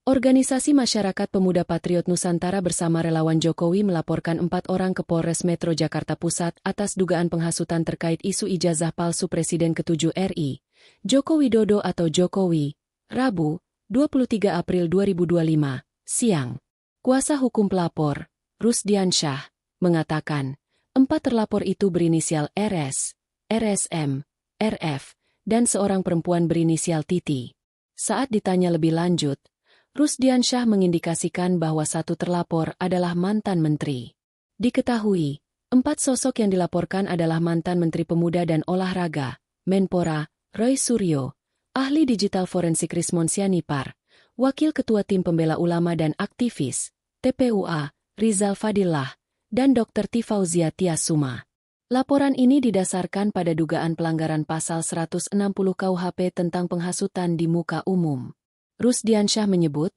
Organisasi Masyarakat Pemuda Patriot Nusantara bersama relawan Jokowi melaporkan 4 orang ke Polres Metro Jakarta Pusat atas dugaan penghasutan terkait isu ijazah palsu Presiden ke-7 RI, Joko Widodo atau Jokowi, Rabu, 23 April 2025, siang. Kuasa hukum pelapor, Rusdiansyah, mengatakan, 4 terlapor itu berinisial RS, RSM, RF, dan seorang perempuan berinisial Titi. Saat ditanya lebih lanjut, Rusdiansyah mengindikasikan bahwa 1 terlapor adalah mantan menteri. Diketahui, 4 sosok yang dilaporkan adalah mantan Menteri Pemuda dan Olahraga, Menpora, Roy Suryo, ahli digital forensik Rismon Sianipar, wakil ketua tim pembela ulama dan aktivis, TPUA, Rizal Fadillah, dan Dr. Tifauzia Tiasuma. Laporan ini didasarkan pada dugaan pelanggaran pasal 160 KUHP tentang penghasutan di muka umum. Rusdiansyah menyebut,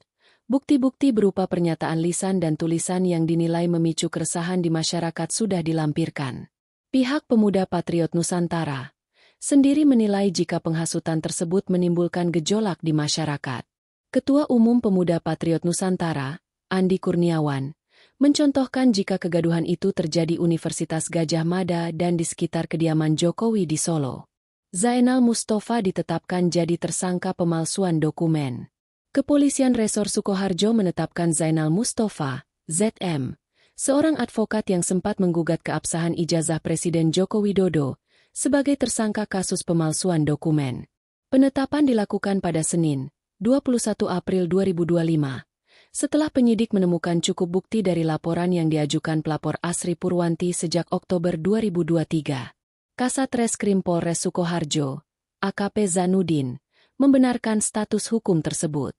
bukti-bukti berupa pernyataan lisan dan tulisan yang dinilai memicu keresahan di masyarakat sudah dilampirkan. Pihak Pemuda Patriot Nusantara sendiri menilai jika penghasutan tersebut menimbulkan gejolak di masyarakat. Ketua Umum Pemuda Patriot Nusantara, Andi Kurniawan, mencontohkan jika kegaduhan itu terjadi Universitas Gadjah Mada dan di sekitar kediaman Jokowi di Solo. Zainal Mustafa ditetapkan jadi tersangka pemalsuan dokumen. Kepolisian Resor Sukoharjo menetapkan Zainal Mustafa, ZM, seorang advokat yang sempat menggugat keabsahan ijazah Presiden Joko Widodo, sebagai tersangka kasus pemalsuan dokumen. Penetapan dilakukan pada Senin, 21 April 2025, setelah penyidik menemukan cukup bukti dari laporan yang diajukan pelapor Asri Purwanti sejak Oktober 2023. Kasat Reskrim Polres Sukoharjo, AKP Zanudin, membenarkan status hukum tersebut.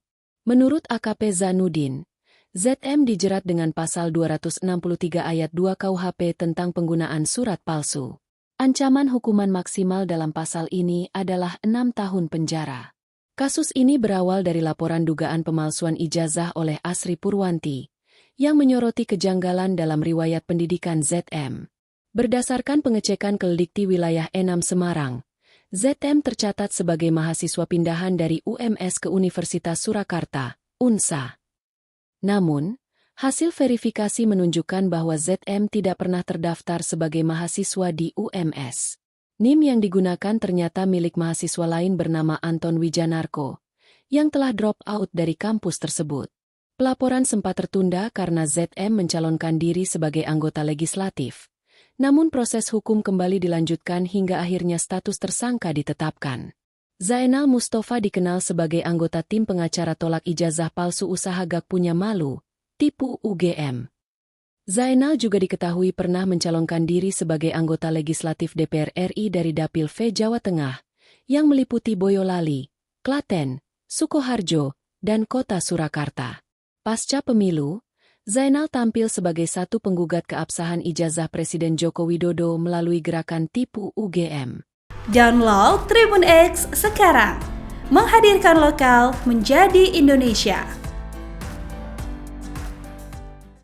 Menurut AKP Zanudin, ZM dijerat dengan pasal 263 ayat 2 KUHP tentang penggunaan surat palsu. Ancaman hukuman maksimal dalam pasal ini adalah 6 tahun penjara. Kasus ini berawal dari laporan dugaan pemalsuan ijazah oleh Asri Purwanti, yang menyoroti kejanggalan dalam riwayat pendidikan ZM. Berdasarkan pengecekan Keldikti Wilayah Enam Semarang, ZM tercatat sebagai mahasiswa pindahan dari UMS ke Universitas Surakarta, UNSA. Namun, hasil verifikasi menunjukkan bahwa ZM tidak pernah terdaftar sebagai mahasiswa di UMS. NIM yang digunakan ternyata milik mahasiswa lain bernama Anton Wijanarko, yang telah drop out dari kampus tersebut. Pelaporan sempat tertunda karena ZM mencalonkan diri sebagai anggota legislatif. Namun proses hukum kembali dilanjutkan hingga akhirnya status tersangka ditetapkan. Zainal Mustafa dikenal sebagai anggota tim pengacara tolak ijazah palsu usaha Gak Punya Malu, tipu UGM. Zainal juga diketahui pernah mencalonkan diri sebagai anggota legislatif DPR RI dari Dapil V Jawa Tengah, yang meliputi Boyolali, Klaten, Sukoharjo, dan Kota Surakarta. Pasca pemilu, Zainal tampil sebagai satu penggugat keabsahan ijazah Presiden Joko Widodo melalui gerakan tipu UGM. Download Tribun X sekarang, menghadirkan lokal menjadi Indonesia.